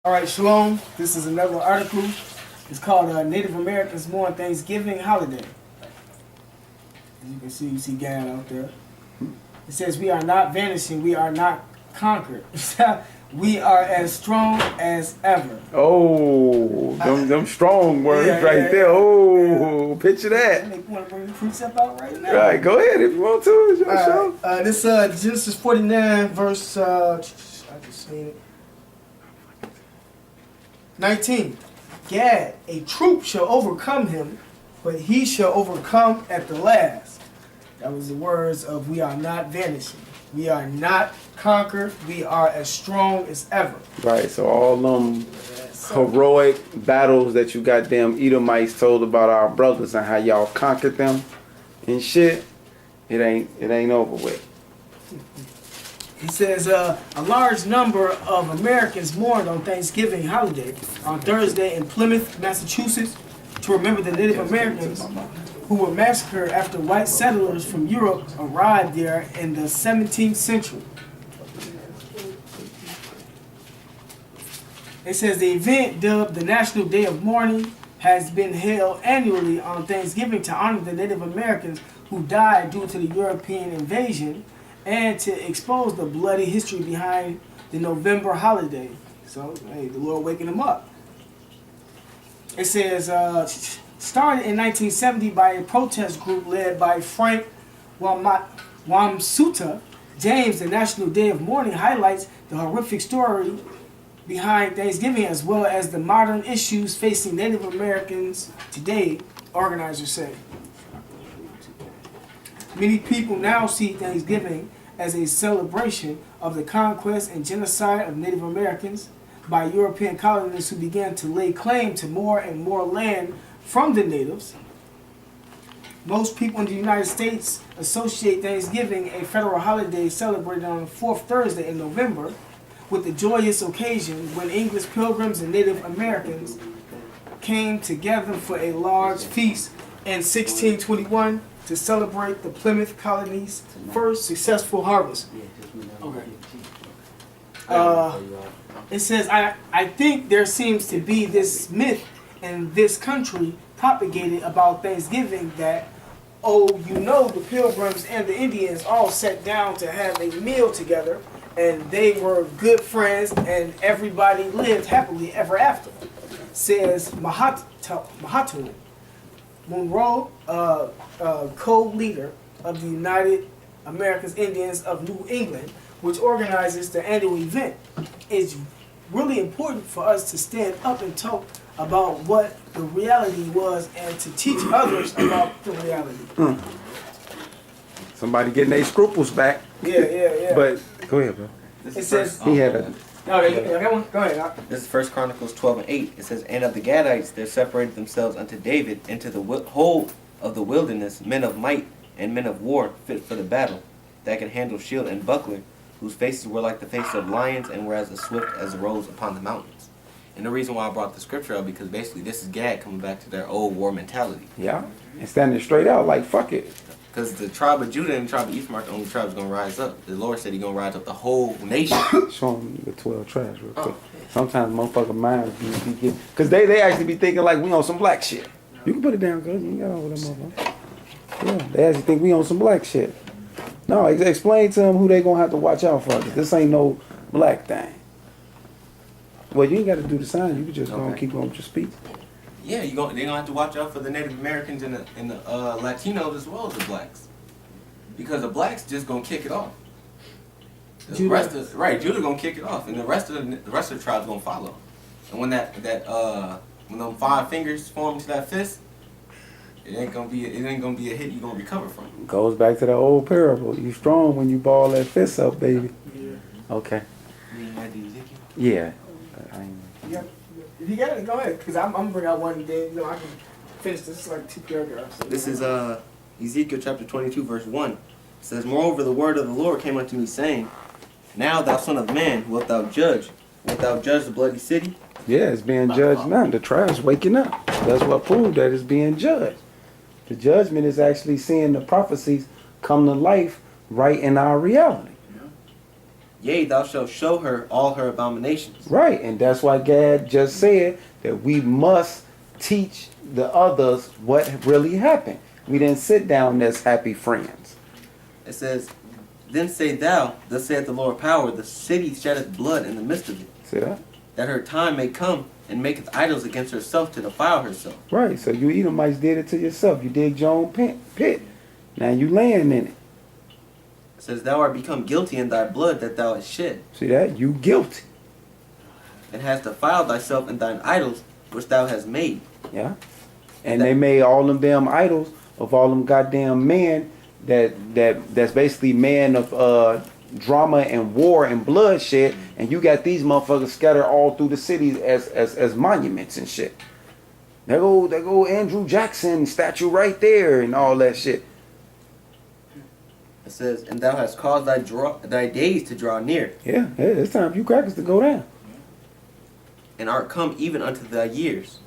All right, Shalom. This is another article. It's called Native Americans Mourn Thanksgiving Holiday. As you can see, you see Gad out there. It says, we are not vanishing. We are not conquered. We are as strong as ever. Oh, them strong words right there. Oh, picture that. You want to bring the precept out right now? Right, go ahead if you want to. It's your show. This Genesis 49, verse, I just seen it. 19. Gad, a troop shall overcome him, but he shall overcome at the last. That was the words of we are not vanishing. We are not conquered. We are as strong as ever. Right, so all them heroic battles that you goddamn Edomites told about our brothers and how y'all conquered them and shit, it ain't over with. He says a large number of Americans mourned on Thanksgiving holiday on Thursday in Plymouth, Massachusetts, to remember the Native Americans who were massacred after white settlers from Europe arrived there in the 17th century. It says the event, dubbed the National Day of Mourning, has been held annually on Thanksgiving to honor the Native Americans who died due to the European invasion and to expose the bloody history behind the November holiday. So, hey, the Lord waking them up. It says, started in 1970 by a protest group led by Frank Wamsuta James, the National Day of Mourning highlights the horrific story behind Thanksgiving as well as the modern issues facing Native Americans today, organizers say. Many people now see Thanksgiving as a celebration of the conquest and genocide of Native Americans by European colonists who began to lay claim to more and more land from the natives. Most people in the United States associate Thanksgiving, a federal holiday celebrated on the fourth Thursday in November, with the joyous occasion when English pilgrims and Native Americans came together for a large feast in 1621 to celebrate the Plymouth colony's first successful harvest. Okay. It says, I think there seems to be this myth in this country propagated about Thanksgiving that, the Pilgrims and the Indians all sat down to have a meal together and they were good friends and everybody lived happily ever after. Says Mahatma Monroe, co-leader of the United American Indians of New England, which organizes the annual event. It's really important for us to stand up and talk about what the reality was and to teach others about the reality. Somebody getting their scruples back. Yeah. But go ahead, bro. It says He had a... No, you got one? Go ahead. This is 1 Chronicles 12:8. It says, and of the Gadites there separated themselves unto David into the whole of the wilderness men of might and men of war fit for the battle, that can handle shield and buckler, whose faces were like the faces of lions and were as swift as the roes upon the mountains. And the reason why I brought the scripture up, because basically this is Gad coming back to their old war mentality. Yeah, and standing straight out like, fuck it. Because the tribe of Judah and the tribe of Ephraim are the only tribes going to rise up. The Lord said He's going to rise up the whole nation. Show them the 12 tribes real quick. Sometimes motherfucker minds be getting... Because they actually be thinking like we on some black shit. You can put it down, cuz. You got all that motherfucker. Yeah, they actually think we on some black shit. No, explain to them who they going to have to watch out for. Cause this ain't no black thing. Well, you ain't got to do the sign. You can just go and keep on with your speech. Yeah, they're going to have to watch out for the Native Americans and the Latinos as well as the blacks. Because the blacks just going to kick it off. Judah going to kick it off, and the rest of the tribes going to follow. And when when them 5 fingers form into that fist, it ain't gonna be a hit you're gonna recover from. Goes back to the old parable. You strong when you ball that fist up, baby. Yeah. Okay. Yeah. Yep. If you got it, go ahead. Because I'm gonna bring out one day. I can finish this. It's like 2 paragraphs. This is Ezekiel chapter 22, verse 1. It says, moreover, the word of the Lord came unto me, saying, now, thou son of man, wilt thou judge? Wilt thou judge the bloody city? Yeah, it's being judged now. The tribe's waking up. That's what proved that it's being judged. The judgment is actually seeing the prophecies come to life right in our reality. Yea, thou shalt show her all her abominations. Right, and that's why Gad just said that we must teach the others what really happened. We didn't sit down as happy friends. It says, then say thou, thus saith the Lord of power, the city sheddeth blood in the midst of it, See that? that her time may come, and maketh idols against herself to defile herself. Right, so you Edomites did it to yourself. You dig your own pit. Now you laying in it. It says, thou art become guilty in thy blood that thou hast shed, See that? You guilty. and hast defiled thyself in thine idols which thou hast made. Yeah. And they made all them damn idols of all them goddamn men that's basically men of drama and war and bloodshed, and you got these motherfuckers scattered all through the cities as monuments and shit. There go Andrew Jackson statue right there and all that shit. It says, and thou hast caused thy days to draw near, Yeah, it's time for you crackers to go down. and art come even unto thy years.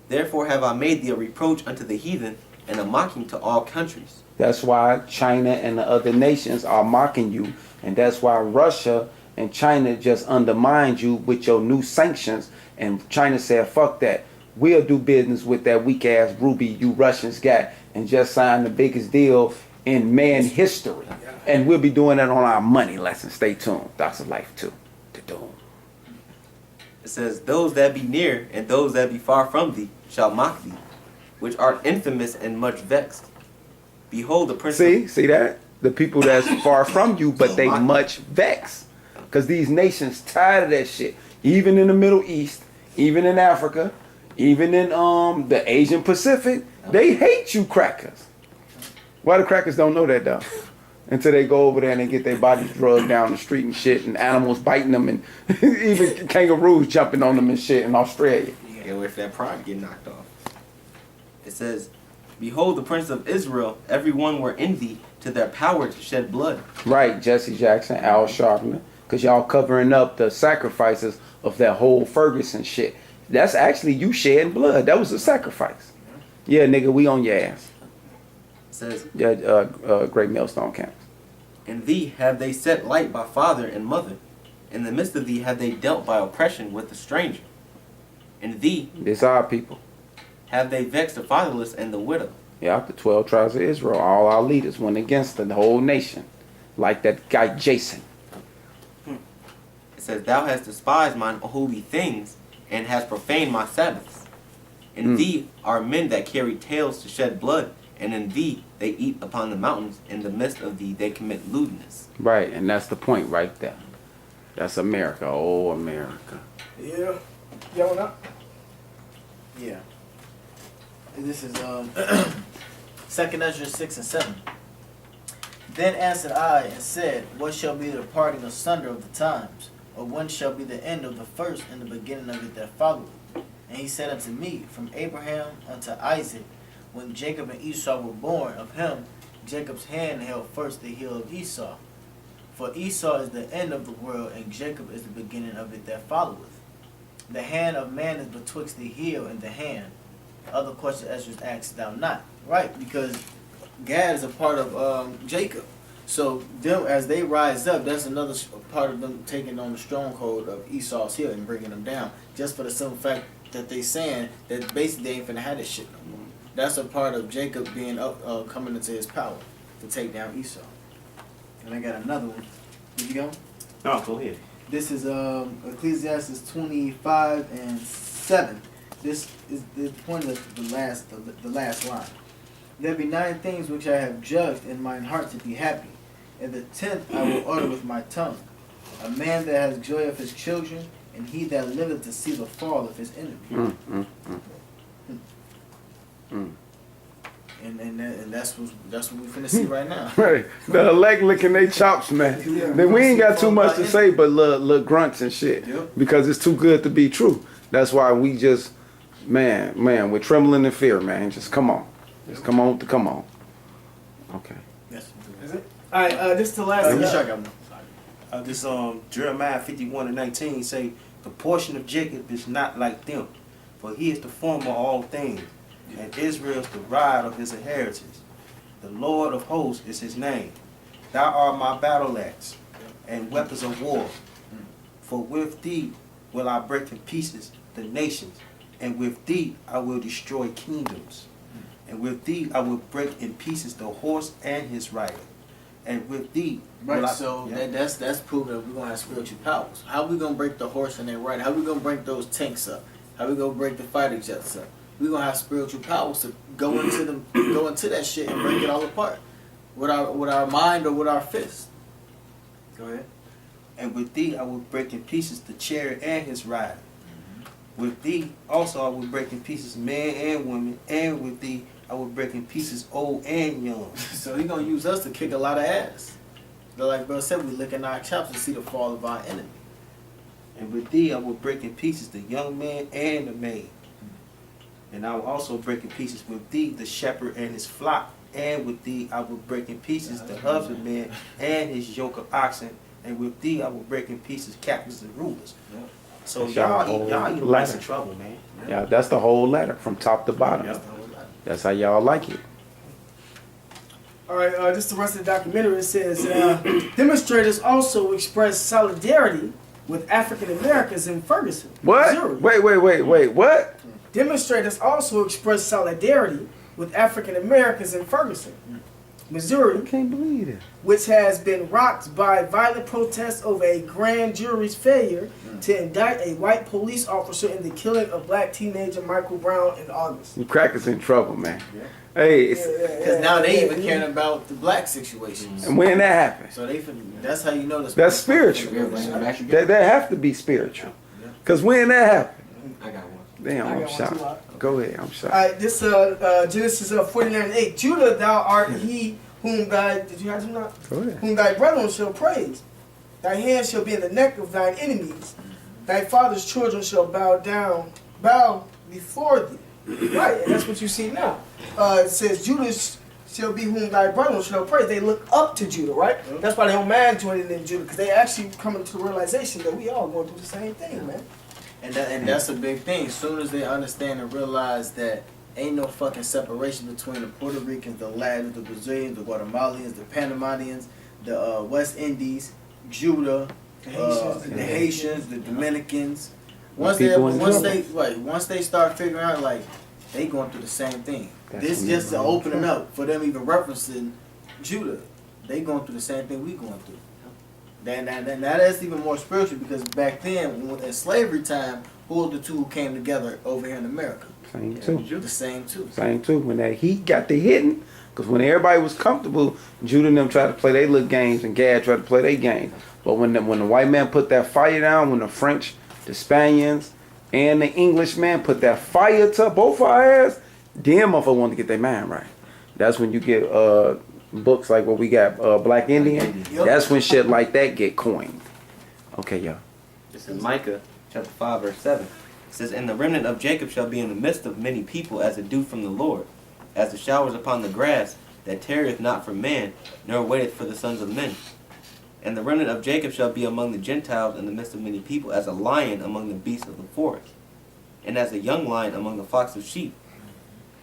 Therefore have I made thee a reproach unto the heathen, and a mocking to all countries. That's why China and the other nations are mocking you, and that's why Russia and China just undermined you with your new sanctions. And China said, fuck that. We'll do business with that weak ass ruby you Russians got, and just signed the biggest deal in man history. And we'll be doing that on our money lesson. Stay tuned. That's a life too. To doom. It says, those that be near and those that be far from thee shall mock thee, which art infamous and much vexed. Behold the prince. See that? The people that's far from you, but they much vexed. Because these nations tired of that shit. Even in the Middle East, even in Africa, even in the Asian Pacific, they hate you crackers. Why the crackers don't know that though? Until they go over there and they get their bodies drugged down the street and shit, and animals biting them, and even kangaroos jumping on them and shit in Australia. You gotta wait for that pride to get knocked off. It says, behold the prince of Israel, every one were in thee to their power to shed blood. Right, Jesse Jackson, Al Sharpton, because y'all covering up the sacrifices of that whole Ferguson shit. That's actually you shedding blood. That was a sacrifice. Yeah, nigga, we on your ass. It says, Yeah, Great Millstone Camp. in thee have they set light by father and mother. In the midst of thee have they dealt by oppression with the stranger. In thee It's our people. have they vexed the fatherless and the widow. Yeah, the 12 tribes of Israel, all our leaders went against the whole nation. Like that guy Jason. It says, thou hast despised mine holy things, and hast profaned my Sabbaths. In thee are men that carry tales to shed blood, and in thee they eat upon the mountains. In the midst of thee they commit lewdness. Right, and that's the point right there. That's America. Oh, America. Yeah. Y'all up? Yeah. This is 2nd Ezra 6 and 7. Then answered I and said, what shall be the departing asunder of the times? Or when shall be the end of the first and the beginning of it that followeth? And he said unto me, from Abraham unto Isaac, when Jacob and Esau were born, of him Jacob's hand held first the heel of Esau. For Esau is the end of the world, and Jacob is the beginning of it that followeth. The hand of man is betwixt the heel and the hand. Other question Ezra asked thou not. Right, because Gad is a part of Jacob. So them, as they rise up, that's another part of them taking on the stronghold of Esau's heel and bringing them down. Just for the simple fact that they saying that basically they ain't finna have this shit no more. That's a part of Jacob being up, coming into his power to take down Esau. And I got another one. Did you go? No, go ahead. This is Ecclesiastes 25 and 7. This is the point of the last line. There be 9 things which I have judged in mine heart to be happy, and the 10th I will order with my tongue. A man that has joy of his children, and he that liveth to see the fall of his enemy. And that's what we finna see right now. Right. The elect licking they chops, man. Then we ain't got too much to say but little grunts and shit. Yep. Because it's too good to be true. That's why we just, man, we're trembling in fear, man. Just come on. Just come on. Okay. Yes. Is it? Alright, this is the last Let me one. show you. This Jeremiah 51 and 19 say, the portion of Jacob is not like them, for he is the former of all things, and Israel is the rod of his inheritance. The Lord of hosts is his name. Thou art my battle axe, and weapons of war. For with thee will I break in pieces the nations, and with thee I will destroy kingdoms. And with thee I will break in pieces the horse and his rider. And with thee will Right, I, so yeah. that's proving that we're gonna have spiritual powers. How we gonna break the horse and their rider? How we gonna break those tanks up? How we gonna break the fighter jets up? We gonna have spiritual powers to go into that shit and break it all apart with our mind or with our fist. Go ahead. And with thee I will break in pieces the chariot and his rider. With thee also I will break in pieces men and women, and with thee I will break in pieces old and young. So he gonna use us to kick a lot of ass. But like Bro said, we look in our chops to see the fall of our enemy. And with thee I will break in pieces the young man and the maid. And I will also break in pieces with thee the shepherd and his flock. And with thee I will break in pieces the husbandman and his yoke of oxen. And with thee I will break in pieces captains and rulers. Yeah. So That's y'all y'all in whole lots of letter. trouble, man. Yeah, that's the whole letter from top to bottom. Yeah. That's how y'all like it. All right, just the rest of the documentary. It says demonstrators also expressed solidarity with African Americans in Ferguson, Missouri. What? Wait. What? Demonstrators also expressed solidarity with African Americans in Ferguson, Missouri, I can't believe it. which has been rocked by violent protests over a grand jury's failure to indict a white police officer in the killing of black teenager Michael Brown in August. You crackers in trouble, man. Yeah. Hey, it's, Because now they even caring about the black situations. and when that happens, So that's how you know that's spiritual. That have to be spiritual. Because when that happens, I got one. damn, I I'm got one too, shocked. Go ahead, I'm All shocked. right, this Genesis 49:8. Judah, thou art he whom thy Go ahead. whom thy brethren shall praise. Thy hand shall be in the neck of thine enemies. Thy father's children shall bow before thee. Right, and that's what you see now. It says Judah shall be whom thy brethren shall praise. They look up to Judah, right? That's why they don't mind joining in Judah, because they actually coming to the realization that we all going through the same thing, man. And that's a big thing. As soon as they understand and realize that ain't no fucking separation between the Puerto Ricans, the Latins, the Brazilians, the Guatemalans, the Panamanians, the West Indies, Judah, The Haitians, the Haitians, the Dominicans. Well, Once people they start figuring out, like, they going through the same thing. That's This when just they to run open it trouble. up for them even referencing Judah. They going through the same thing we going through. Then that's even more spiritual, because back then, in slavery time, who were the two who came together over here in America? Same too. The same two. Same too. When that heat got to hitting, because when everybody was comfortable, Judah and them tried to play their little games, and Gad tried to play their games. But when the white man put that fire down, when the French, the Spaniards, and the Englishmen put that fire to both our ass, them motherfuckers wanted to get their mind right. That's when you get books like what we got, Black Indian. Yep. That's when shit like that get coined. Okay, y'all. This is Micah chapter 5 verse 7. It says, "And the remnant of Jacob shall be in the midst of many people as a dew from the Lord, as the showers upon the grass, that tarrieth not for man, nor waiteth for the sons of men. And the remnant of Jacob shall be among the Gentiles in the midst of many people, as a lion among the beasts of the forest, and as a young lion among the flocks of sheep,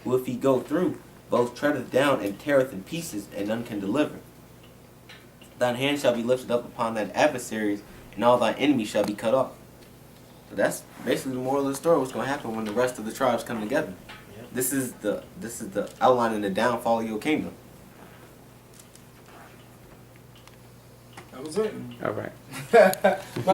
who if he go through, both treadeth down and teareth in pieces, and none can deliver. Thine hand shall be lifted up upon thine adversaries, and all thine enemies shall be cut off." So that's basically the moral of the story. What's going to happen when the rest of the tribes come together? This is the outline in the downfall of your kingdom. That was it. All right.